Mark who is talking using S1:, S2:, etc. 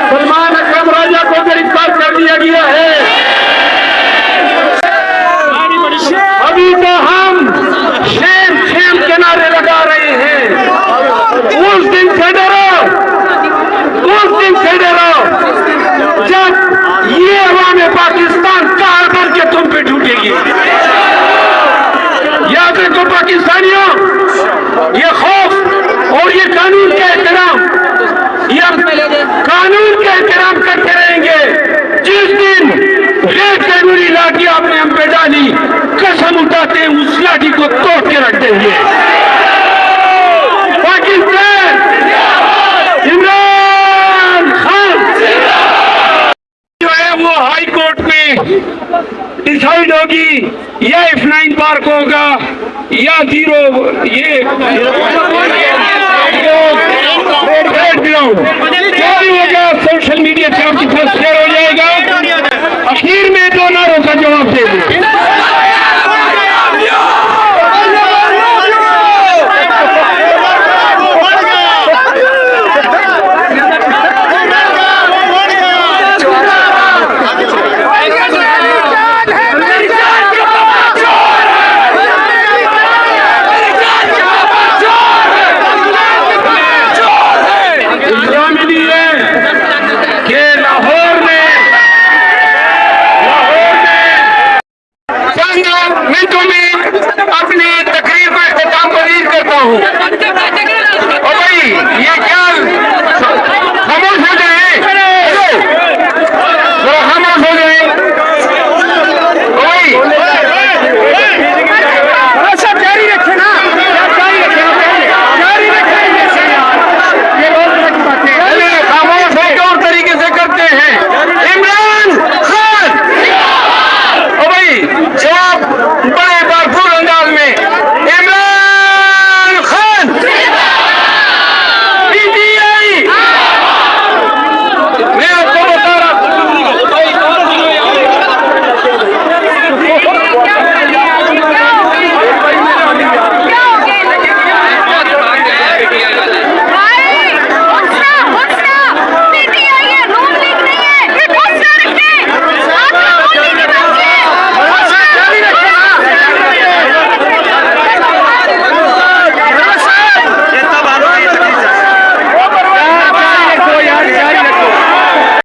S1: सलमान अकरम राजा को गिरफ्तार कर लिया गया है। अभी तो हम शेम शेम के नारे लगा रहे हैं। उस दिन से डरो, उस दिन से डरो जब ये अवाम पाकिस्तान कार भर के तुम पे टूटेगी। याद रखो पाकिस्तानियों, ये खौफ और ये कानून का एहतराम, ये कानून का एहतराम करते रहेंगे। जिस दिन गैर कानूनी लाठी आपने हम पे डाली, कसम उठाते हैं उस लाठी को तोड़ के रख देंगे। पाकिस्तान इमरान खान जो है वो हाई कोर्ट में डिसाइड होगी, या F9 पार्क होगा या 0 ये क्या भी होगा, सोशल मीडिया पे आपके पास शेयर हो जाएगा। आखिर में दो नारों का जवाब दे